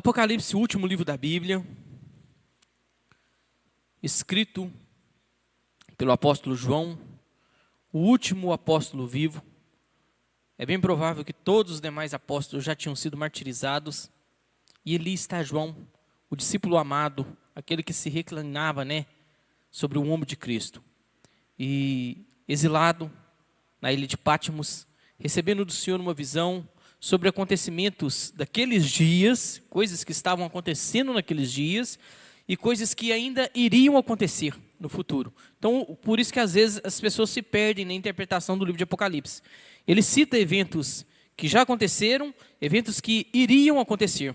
Apocalipse, o último livro da Bíblia, escrito pelo apóstolo João, o último apóstolo vivo. É bem provável que todos os demais apóstolos já tinham sido martirizados. E ali está João, o discípulo amado, aquele que se reclinava, sobre o ombro de Cristo. E exilado na ilha de Patmos, recebendo do Senhor uma visão sobre acontecimentos daqueles dias, coisas que estavam acontecendo naqueles dias e coisas que ainda iriam acontecer no futuro. Então, por isso que às vezes as pessoas se perdem na interpretação do livro de Apocalipse. Ele cita eventos que já aconteceram, eventos que iriam acontecer,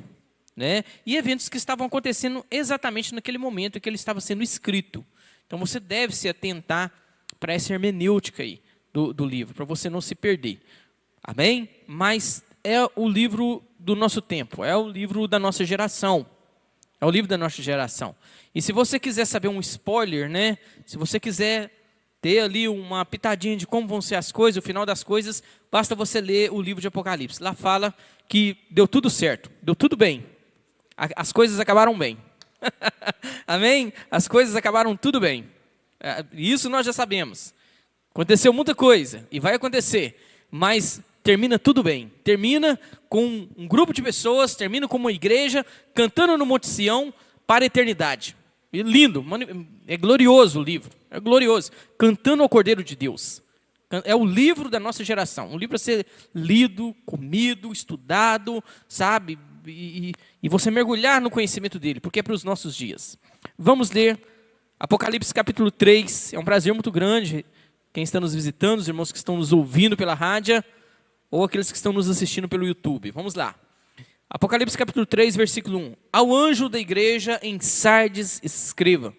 e eventos que estavam acontecendo exatamente naquele momento em que ele estava sendo escrito. Então, você deve se atentar para essa hermenêutica aí do livro, para você não se perder. Amém? Mas é o livro do nosso tempo, é o livro da nossa geração. É o livro da nossa geração. E se você quiser saber um spoiler, se você quiser ter ali uma pitadinha de como vão ser as coisas, o final das coisas, basta você ler o livro de Apocalipse. Lá fala que deu tudo certo, deu tudo bem. As coisas acabaram bem. Amém? As coisas acabaram tudo bem. Isso nós já sabemos. Aconteceu muita coisa e vai acontecer, mas termina tudo bem. Termina com um grupo de pessoas, termina com uma igreja cantando no Monte Sião para a eternidade. E lindo, é glorioso o livro, é glorioso. Cantando ao Cordeiro de Deus. É o livro da nossa geração, um livro a ser lido, comido, estudado, sabe? E você mergulhar no conhecimento dele, porque é para os nossos dias. Vamos ler Apocalipse capítulo 3, é um prazer muito grande. Quem está nos visitando, os irmãos que estão nos ouvindo pela rádio, ou aqueles que estão nos assistindo pelo YouTube. Vamos lá. Apocalipse capítulo 3, versículo 1. Ao anjo da igreja em Sardes escreva: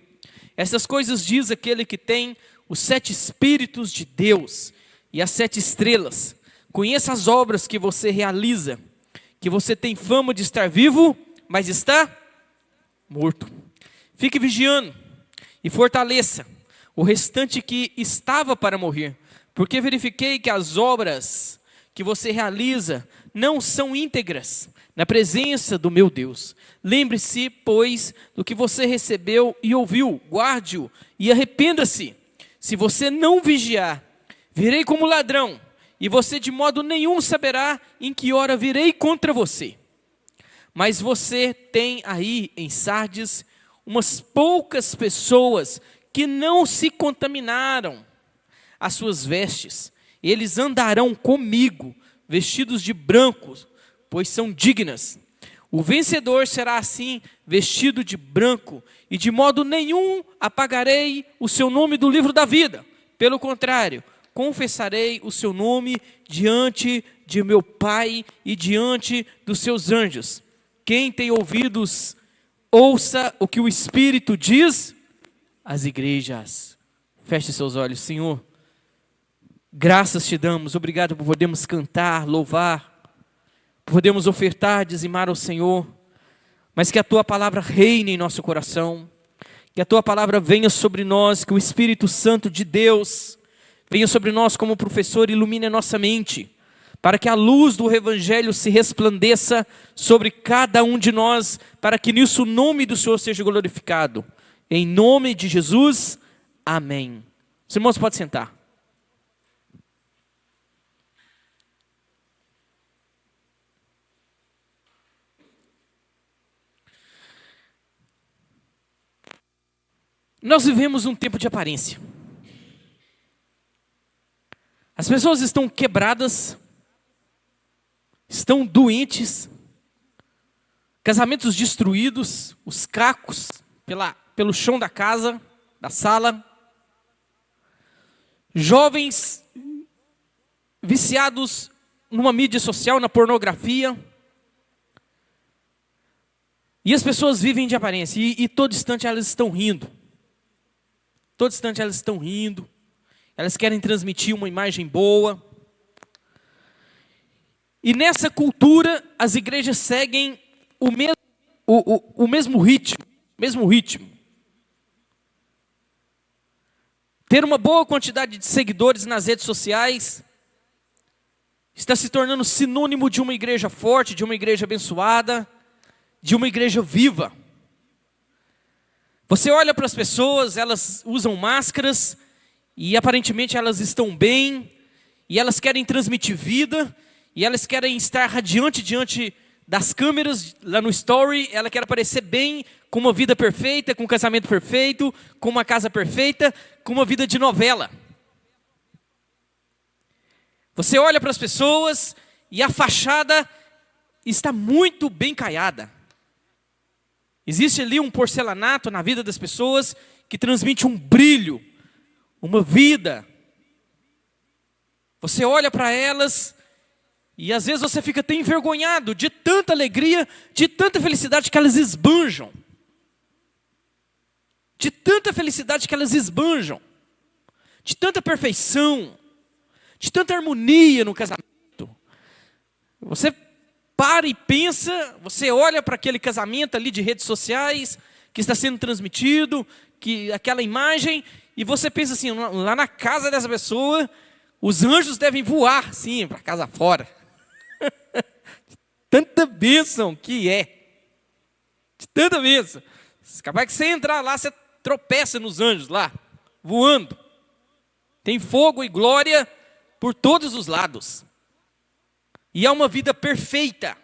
essas coisas diz aquele que tem os 7 Espíritos de Deus e as 7 estrelas. Conheça as obras que você realiza, que você tem fama de estar vivo, mas está morto. Fique vigiando e fortaleça o restante que estava para morrer, porque verifiquei que as obras que você realiza não são íntegras na presença do meu Deus. Lembre-se, pois, do que você recebeu e ouviu, guarde-o e arrependa-se. Se você não vigiar, virei como ladrão, e você de modo nenhum saberá em que hora virei contra você. Mas você tem aí em Sardes umas poucas pessoas que não se contaminaram as suas vestes. Eles andarão comigo, vestidos de branco, pois são dignas. O vencedor será assim, vestido de branco, e de modo nenhum apagarei o seu nome do livro da vida. Pelo contrário, confessarei o seu nome diante de meu Pai e diante dos seus anjos. Quem tem ouvidos, ouça o que o Espírito diz às igrejas. Feche seus olhos, Senhor. Graças te damos, obrigado por podermos cantar, louvar, por podermos ofertar, dizimar ao Senhor, mas que a Tua palavra reine em nosso coração, que a Tua palavra venha sobre nós, que o Espírito Santo de Deus venha sobre nós como professor e ilumine a nossa mente, para que a luz do Evangelho se resplandeça sobre cada um de nós, para que nisso o nome do Senhor seja glorificado. Em nome de Jesus, amém. Os irmãos podem sentar. Nós vivemos um tempo de aparência. As pessoas estão quebradas, estão doentes, casamentos destruídos, os cacos pelo chão da casa, da sala, jovens viciados numa mídia social, na pornografia, e as pessoas vivem de aparência, e todo instante elas estão rindo. Todo instante elas estão rindo, elas querem transmitir uma imagem boa. E nessa cultura, as igrejas seguem o mesmo ritmo. Ter uma boa quantidade de seguidores nas redes sociais está se tornando sinônimo de uma igreja forte, de uma igreja abençoada, de uma igreja viva. Você olha para as pessoas, elas usam máscaras, e aparentemente elas estão bem, e elas querem transmitir vida, e elas querem estar radiante diante das câmeras, lá no story, ela quer aparecer bem, com uma vida perfeita, com um casamento perfeito, com uma casa perfeita, com uma vida de novela. Você olha para as pessoas e a fachada está muito bem caiada. Existe ali um porcelanato na vida das pessoas que transmite um brilho, uma vida. Você olha para elas e às vezes você fica até envergonhado de tanta alegria, de tanta felicidade que elas esbanjam. De tanta felicidade que elas esbanjam. De tanta perfeição. De tanta harmonia no casamento. Você para e pensa, você olha para aquele casamento ali de redes sociais, que está sendo transmitido, aquela imagem, e você pensa assim, lá na casa dessa pessoa, os anjos devem voar, sim, para casa fora. Tanta bênção que é. De tanta bênção. Capaz que você entrar lá, você tropeça nos anjos lá, voando. Tem fogo e glória por todos os lados. E é uma vida perfeita.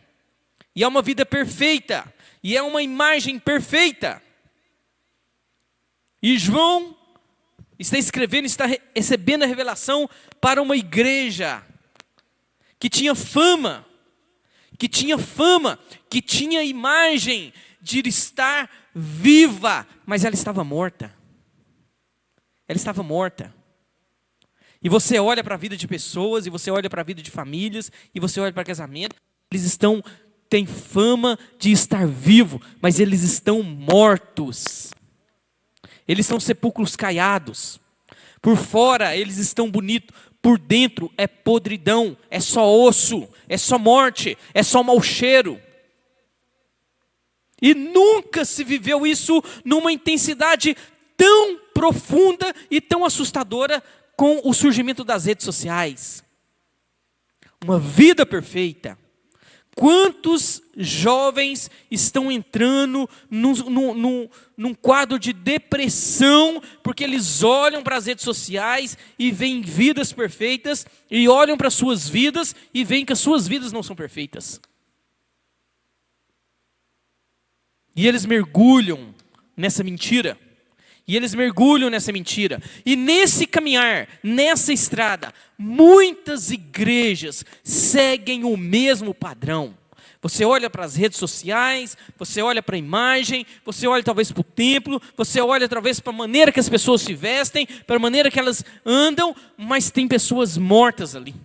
E é uma vida perfeita. E é uma imagem perfeita. E João está escrevendo, está recebendo a revelação para uma igreja que tinha fama, que tinha imagem de estar viva, mas ela estava morta. Ela estava morta. E você olha para a vida de pessoas, e você olha para a vida de famílias, e você olha para casamento, eles têm fama de estar vivo, mas eles estão mortos. Eles são sepulcros caiados. Por fora eles estão bonitos, por dentro é podridão, é só osso, é só morte, é só mau cheiro. E nunca se viveu isso numa intensidade tão profunda e tão assustadora com o surgimento das redes sociais. Uma vida perfeita. Quantos jovens estão entrando num quadro de depressão, porque eles olham para as redes sociais e veem vidas perfeitas, e olham para as suas vidas e veem que as suas vidas não são perfeitas. E eles mergulham nessa mentira. E nesse caminhar, nessa estrada, muitas igrejas seguem o mesmo padrão. Você olha para as redes sociais, você olha para a imagem, você olha talvez para o templo, você olha talvez para a maneira que as pessoas se vestem, para a maneira que elas andam, mas tem pessoas mortas ali.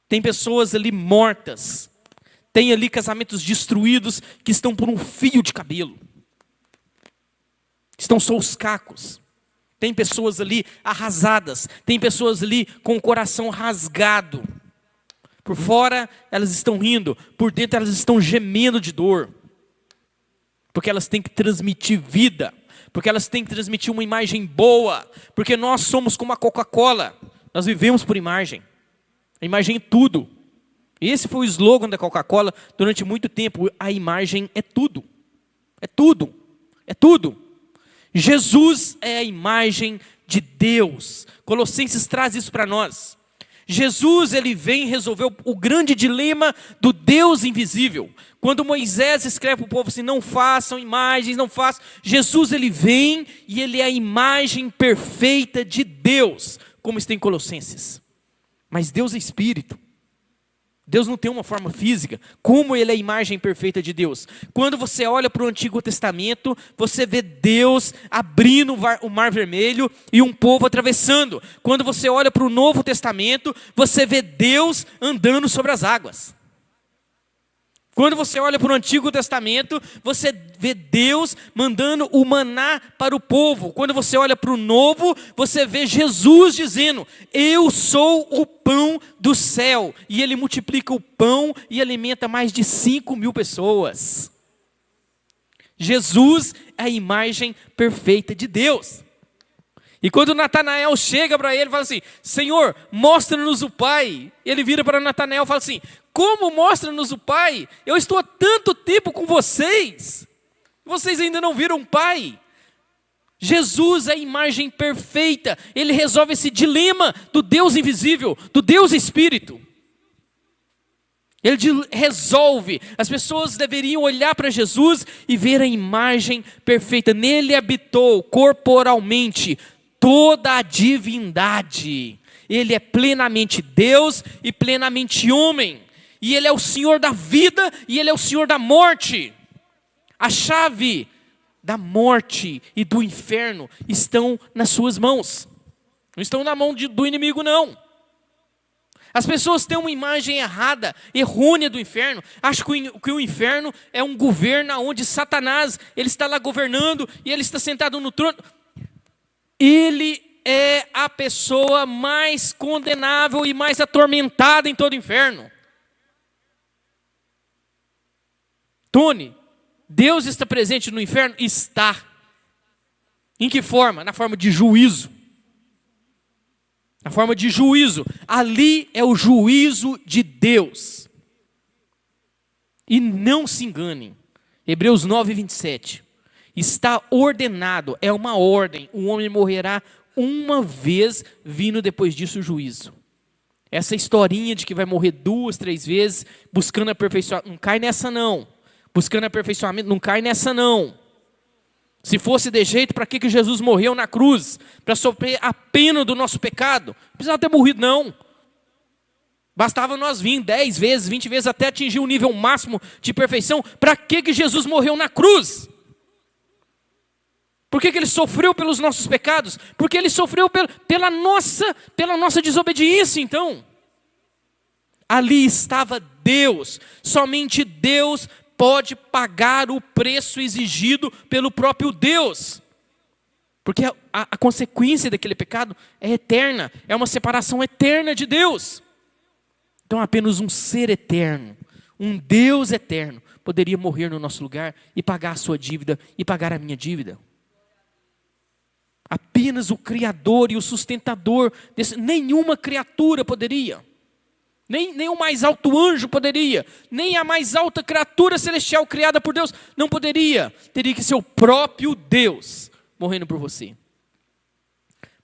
Tem pessoas ali mortas. Tem ali casamentos destruídos que estão por um fio de cabelo. Estão só os cacos. Tem pessoas ali arrasadas. Tem pessoas ali com o coração rasgado. Por fora elas estão rindo. Por dentro elas estão gemendo de dor. Porque elas têm que transmitir vida. Porque elas têm que transmitir uma imagem boa. Porque nós somos como a Coca-Cola. Nós vivemos por imagem. A imagem é tudo. Esse foi o slogan da Coca-Cola durante muito tempo. A imagem é tudo. É tudo. É tudo. Jesus é a imagem de Deus. Colossenses traz isso para nós. Jesus, ele vem resolver o grande dilema do Deus invisível. Quando Moisés escreve para o povo assim, não façam imagens, não façam. Jesus, ele vem e ele é a imagem perfeita de Deus, como está em Colossenses. Mas Deus é espírito. Deus não tem uma forma física. Como ele é a imagem perfeita de Deus? Quando você olha para o Antigo Testamento, você vê Deus abrindo o Mar Vermelho e um povo atravessando. Quando você olha para o Novo Testamento, você vê Deus andando sobre as águas. Quando você olha para o Antigo Testamento, você vê Deus mandando o maná para o povo. Quando você olha para o Novo, você vê Jesus dizendo, eu sou o pão do céu. E ele multiplica o pão e alimenta mais de 5.000 pessoas. Jesus é a imagem perfeita de Deus. E quando Natanael chega para ele e fala assim, Senhor, mostra-nos o Pai. Ele vira para Natanael e fala assim, como mostra-nos o Pai? Eu estou há tanto tempo com vocês. Vocês ainda não viram o Pai. Jesus é a imagem perfeita. Ele resolve esse dilema do Deus invisível, do Deus Espírito. Ele resolve. As pessoas deveriam olhar para Jesus e ver a imagem perfeita. Nele habitou corporalmente toda a divindade. Ele é plenamente Deus e plenamente homem. E Ele é o Senhor da vida e Ele é o Senhor da morte. A chave da morte e do inferno estão nas suas mãos. Não estão na mão do inimigo, não. As pessoas têm uma imagem errada, errônea do inferno. Acham que o inferno é um governo onde Satanás, ele está lá governando e ele está sentado no trono. Ele é a pessoa mais condenável e mais atormentada em todo o inferno. Tony, Deus está presente no inferno? Está. Em que forma? Na forma de juízo. Na forma de juízo. Ali é o juízo de Deus. E não se enganem. Hebreus 9, 27. Está ordenado, é uma ordem. O homem morrerá uma vez, vindo depois disso o juízo. Essa historinha de que vai morrer 2, 3 vezes, buscando aperfeiçoamento, não cai nessa não. Buscando aperfeiçoamento, não cai nessa não. Se fosse de jeito, para que Jesus morreu na cruz? Para sofrer a pena do nosso pecado? Não precisava ter morrido, não. Bastava nós vir 10 vezes, 20 vezes, até atingir o nível máximo de perfeição. Para que Jesus morreu na cruz? Por que Ele sofreu pelos nossos pecados? Porque Ele sofreu pela nossa desobediência, então. Ali estava Deus. Somente Deus pode pagar o preço exigido pelo próprio Deus. Porque a consequência daquele pecado é eterna. É uma separação eterna de Deus. Então apenas um ser eterno, um Deus eterno, poderia morrer no nosso lugar e pagar a sua dívida e pagar a minha dívida. Apenas o Criador e o sustentador, nenhuma criatura poderia. Nem o mais alto anjo poderia, nem a mais alta criatura celestial criada por Deus não poderia. Teria que ser o próprio Deus morrendo por você.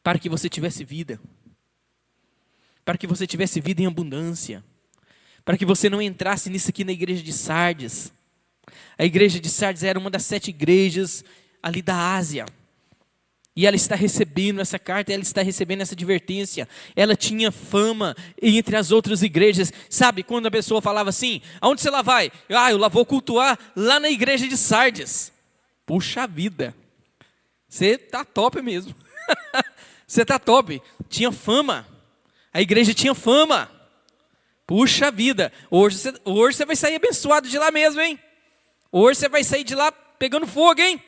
Para que você tivesse vida. Para que você tivesse vida em abundância. Para que você não entrasse nisso aqui na igreja de Sardes. A igreja de Sardes era uma das 7 igrejas ali da Ásia. E ela está recebendo essa carta, ela está recebendo essa advertência. Ela tinha fama entre as outras igrejas. Sabe, quando a pessoa falava assim, aonde você lá vai? Eu lá vou cultuar lá na igreja de Sardes. Puxa vida, você está top mesmo. Você está top. Tinha fama, a igreja tinha fama. Puxa vida, hoje você vai sair abençoado de lá mesmo, hein? Hoje você vai sair de lá pegando fogo, hein?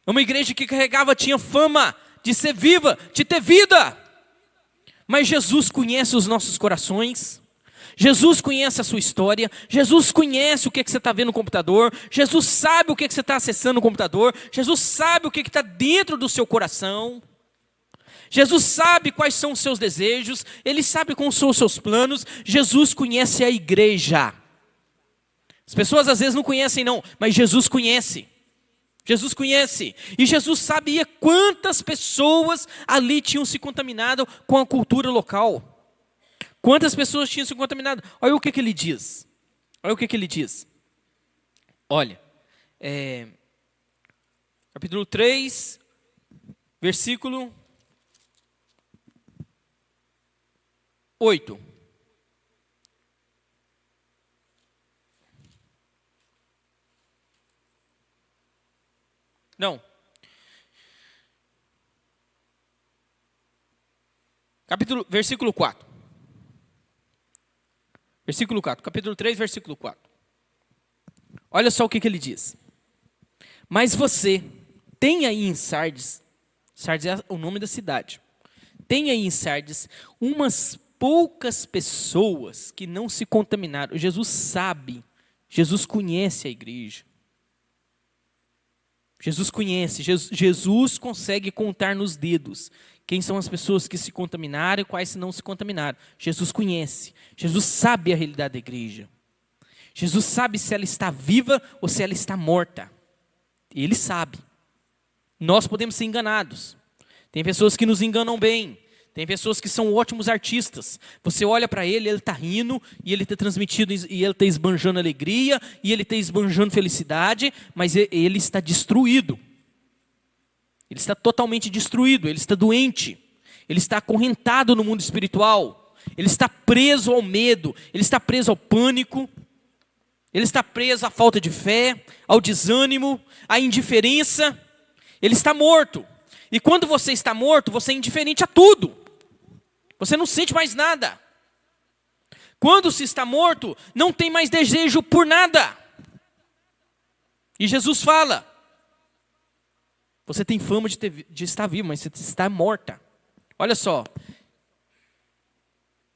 Uma igreja que carregava, tinha fama de ser viva, de ter vida. Mas Jesus conhece os nossos corações. Jesus conhece a sua história. Jesus conhece o que você está vendo no computador. Jesus sabe o que você está acessando no computador. Jesus sabe o que está dentro do seu coração. Jesus sabe quais são os seus desejos. Ele sabe quais são os seus planos. Jesus conhece a igreja. As pessoas às vezes não conhecem não, mas Jesus conhece. Jesus conhece, e Jesus sabia quantas pessoas ali tinham se contaminado com a cultura local. Quantas pessoas tinham se contaminado. Olha o que ele diz. Olha o que ele diz. Olha, capítulo 3, versículo 8. Não. Versículo 4. Versículo 4. Capítulo 3, versículo 4. Olha só o que ele diz. Mas você tem aí em Sardes, Sardes é o nome da cidade, tem aí em Sardes umas poucas pessoas que não se contaminaram. Jesus sabe, Jesus conhece a igreja. Jesus conhece, Jesus consegue contar nos dedos quem são as pessoas que se contaminaram e quais não se contaminaram. Jesus conhece, Jesus sabe a realidade da igreja. Jesus sabe se ela está viva ou se ela está morta. Ele sabe. Nós podemos ser enganados. Tem pessoas que nos enganam bem. Tem pessoas que são ótimos artistas. Você olha para ele está rindo, e ele está transmitindo, e ele está esbanjando alegria, e ele está esbanjando felicidade, mas ele está destruído. Ele está totalmente destruído, ele está doente. Ele está acorrentado no mundo espiritual. Ele está preso ao medo, ele está preso ao pânico. Ele está preso à falta de fé, ao desânimo, à indiferença. Ele está morto. E quando você está morto, você é indiferente a tudo. Você não sente mais nada. Quando se está morto, não tem mais desejo por nada. E Jesus fala: você tem fama de estar vivo, mas você está morta. Olha só.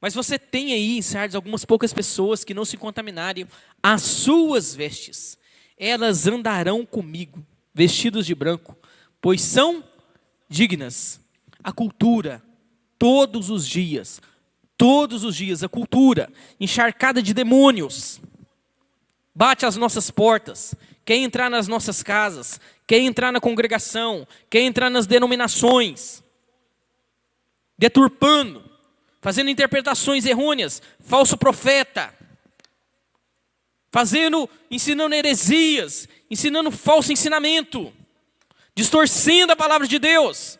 Mas você tem aí em Sardes algumas poucas pessoas que não se contaminarem. As suas vestes, elas andarão comigo, vestidos de branco, pois são dignas. A cultura, todos os dias, a cultura, encharcada de demônios, bate às nossas portas, quer entrar nas nossas casas, quer entrar na congregação, quer entrar nas denominações, deturpando, fazendo interpretações errôneas, falso profeta, ensinando heresias, ensinando falso ensinamento, distorcendo a palavra de Deus,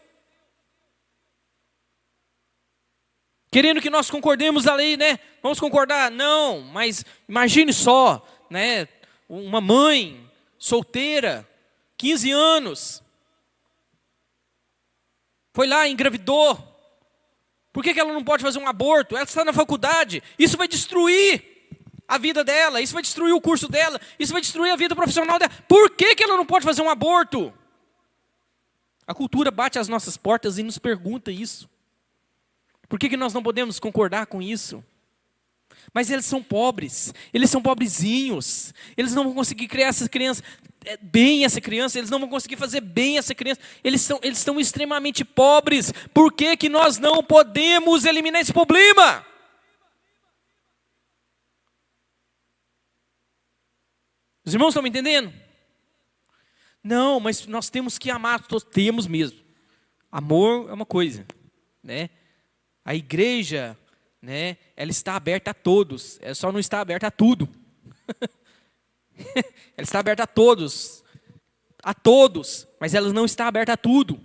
querendo que nós concordemos a lei, né? Vamos concordar? Não, mas imagine só, né? Uma mãe solteira, 15 anos, foi lá, engravidou. Por que ela não pode fazer um aborto? Ela está na faculdade. Isso vai destruir a vida dela. Isso vai destruir o curso dela. Isso vai destruir a vida profissional dela. Por que ela não pode fazer um aborto? A cultura bate às nossas portas e nos pergunta isso. Por que nós não podemos concordar com isso? Mas eles são pobres. Eles são pobrezinhos. Eles não vão conseguir criar essa criança bem, eles não vão conseguir fazer bem essa criança, eles estão extremamente pobres. Por que nós não podemos eliminar esse problema? Os irmãos estão me entendendo? Não, mas nós temos que amar, temos mesmo. Amor é uma coisa, né? A igreja, né, ela está aberta a todos, ela só não está aberta a tudo. Ela está aberta a todos, mas ela não está aberta a tudo.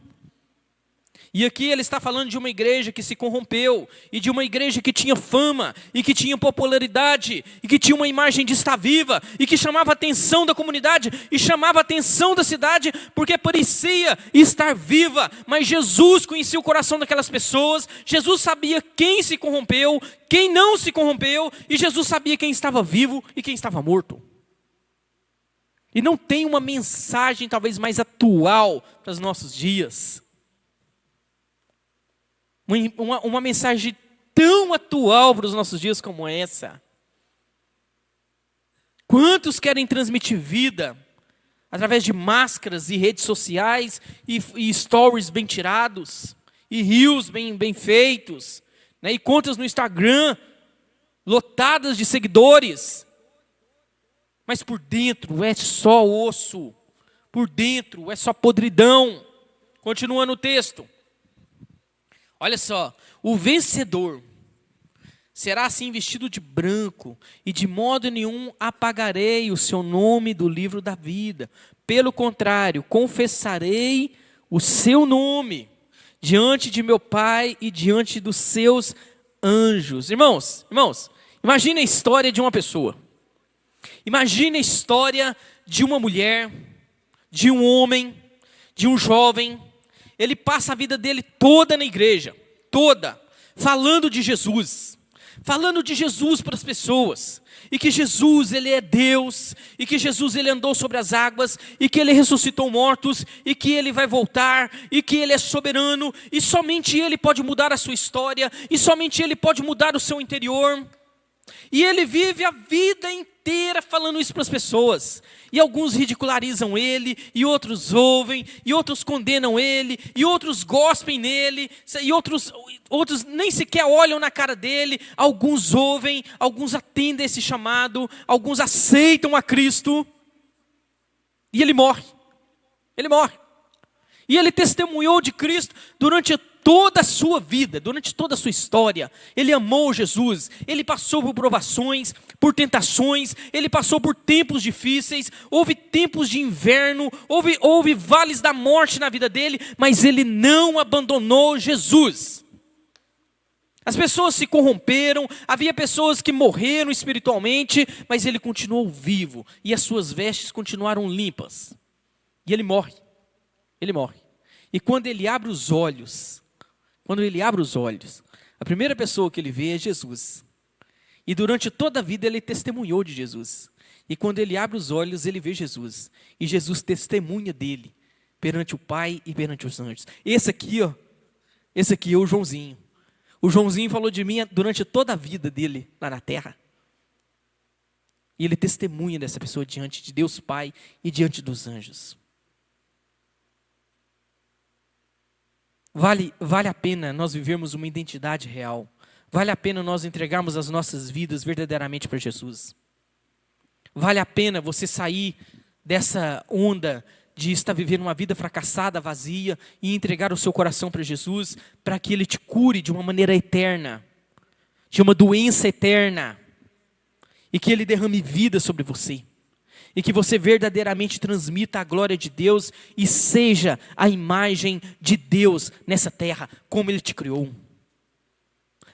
E aqui ele está falando de uma igreja que se corrompeu, e de uma igreja que tinha fama, e que tinha popularidade, e que tinha uma imagem de estar viva, e que chamava a atenção da comunidade, e chamava a atenção da cidade, porque parecia estar viva. Mas Jesus conhecia o coração daquelas pessoas, Jesus sabia quem se corrompeu, quem não se corrompeu, e Jesus sabia quem estava vivo e quem estava morto. E não tem uma mensagem talvez mais atual para os nossos dias. Uma mensagem tão atual para os nossos dias como essa. Quantos querem transmitir vida através de máscaras e redes sociais e stories bem tirados, e reels bem feitos, né? E contas no Instagram lotadas de seguidores. Mas por dentro é só osso, por dentro é só podridão. Continuando o texto. Olha só, o vencedor será assim vestido de branco, e de modo nenhum apagarei o seu nome do livro da vida. Pelo contrário, confessarei o seu nome diante de meu Pai e diante dos seus anjos. Irmãos, imagine a história de uma pessoa. Imagine a história de uma mulher, de um homem, de um jovem. Ele passa a vida dele toda na igreja, toda, falando de Jesus para as pessoas, e que Jesus, ele é Deus, e que Jesus, ele andou sobre as águas, e que ele ressuscitou mortos, e que ele vai voltar, e que ele é soberano, e somente ele pode mudar a sua história, e somente ele pode mudar o seu interior. E ele vive a vida inteira falando isso para as pessoas. E alguns ridicularizam ele, e outros ouvem, e outros condenam ele, e outros gospem nele, e outros nem sequer olham na cara dele. Alguns ouvem, alguns atendem esse chamado, alguns aceitam a Cristo. E ele morre. Ele morre. E ele testemunhou de Cristo durante toda a sua vida, durante toda a sua história. Ele amou Jesus, ele passou por provações, por tentações, ele passou por tempos difíceis, houve tempos de inverno, houve vales da morte na vida dele, mas ele não abandonou Jesus. As pessoas se corromperam, havia pessoas que morreram espiritualmente, mas ele continuou vivo, e as suas vestes continuaram limpas. E ele morre. Ele morre. E quando ele abre os olhos, a primeira pessoa que ele vê é Jesus. E durante toda a vida ele testemunhou de Jesus. E quando ele abre os olhos, ele vê Jesus. E Jesus testemunha dele perante o Pai e perante os anjos. Esse aqui é o Joãozinho. O Joãozinho falou de mim durante toda a vida dele lá na terra. E ele testemunha dessa pessoa diante de Deus Pai e diante dos anjos. Vale a pena nós vivermos uma identidade real. Vale a pena nós entregarmos as nossas vidas verdadeiramente para Jesus. Vale a pena você sair dessa onda de estar vivendo uma vida fracassada, vazia, e entregar o seu coração para Jesus, para que Ele te cure de uma maneira eterna, de uma doença eterna, e que Ele derrame vida sobre você. E que você verdadeiramente transmita a glória de Deus e seja a imagem de Deus nessa terra, como Ele te criou.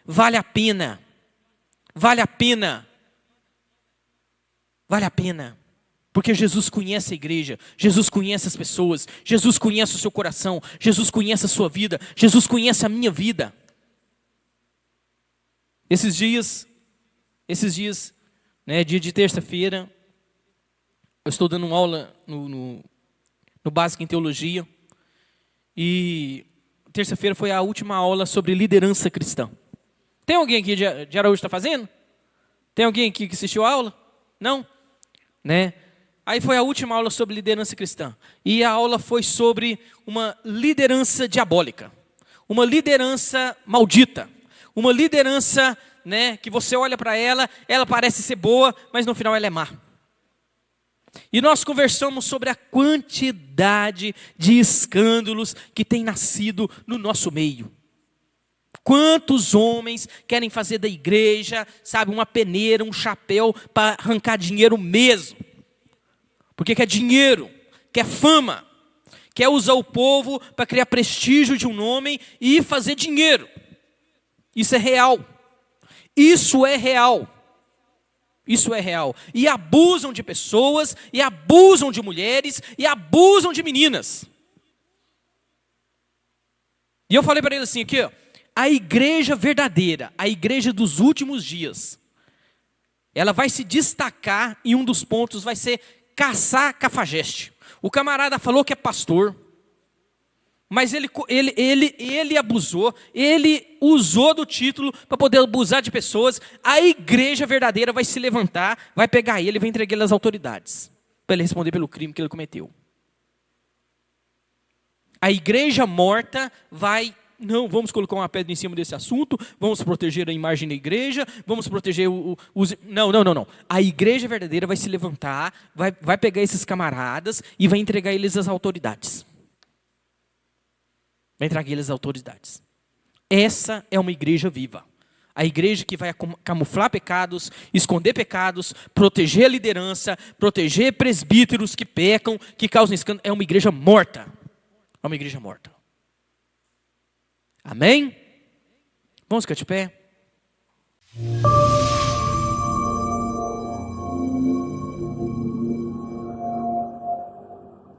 Vale a pena. Vale a pena. Vale a pena. Porque Jesus conhece a igreja, Jesus conhece as pessoas, Jesus conhece o seu coração, Jesus conhece a sua vida, Jesus conhece a minha vida. Esses dias, dia de terça-feira, eu estou dando uma aula no Básico em Teologia. E terça-feira foi a última aula sobre liderança cristã. Tem alguém aqui de Araújo que está fazendo? Tem alguém aqui que assistiu a aula? Não? Né? Aí foi a última aula sobre liderança cristã. E a aula foi sobre uma liderança diabólica. Uma liderança maldita. Uma liderança, que você olha para ela parece ser boa, mas no final ela é má. E nós conversamos sobre a quantidade de escândalos que tem nascido no nosso meio. Quantos homens querem fazer da igreja, uma peneira, um chapéu para arrancar dinheiro mesmo. Porque quer dinheiro, quer fama, quer usar o povo para criar prestígio de um nome e fazer dinheiro. Isso é real. Isso é real. Isso é real. E abusam de pessoas, e abusam de mulheres, e abusam de meninas. E eu falei para ele assim, aqui, ó, a igreja verdadeira, a igreja dos últimos dias, ela vai se destacar, e um dos pontos vai ser caçar cafajeste. O camarada falou que é pastor, mas ele abusou, ele usou do título para poder abusar de pessoas. A igreja verdadeira vai se levantar, vai pegar ele e vai entregar ele às autoridades, para ele responder pelo crime que ele cometeu. A igreja morta vai, não, vamos colocar uma pedra em cima desse assunto, vamos proteger a imagem da igreja, vamos proteger os... Não. A igreja verdadeira vai se levantar, vai pegar esses camaradas e vai entregar eles às autoridades. Vai entregar eles às autoridades. Essa é uma igreja viva. A igreja que vai camuflar pecados, esconder pecados, proteger a liderança, proteger presbíteros que pecam, que causam escândalo. É uma igreja morta. É uma igreja morta. Amém? Vamos ficar de pé?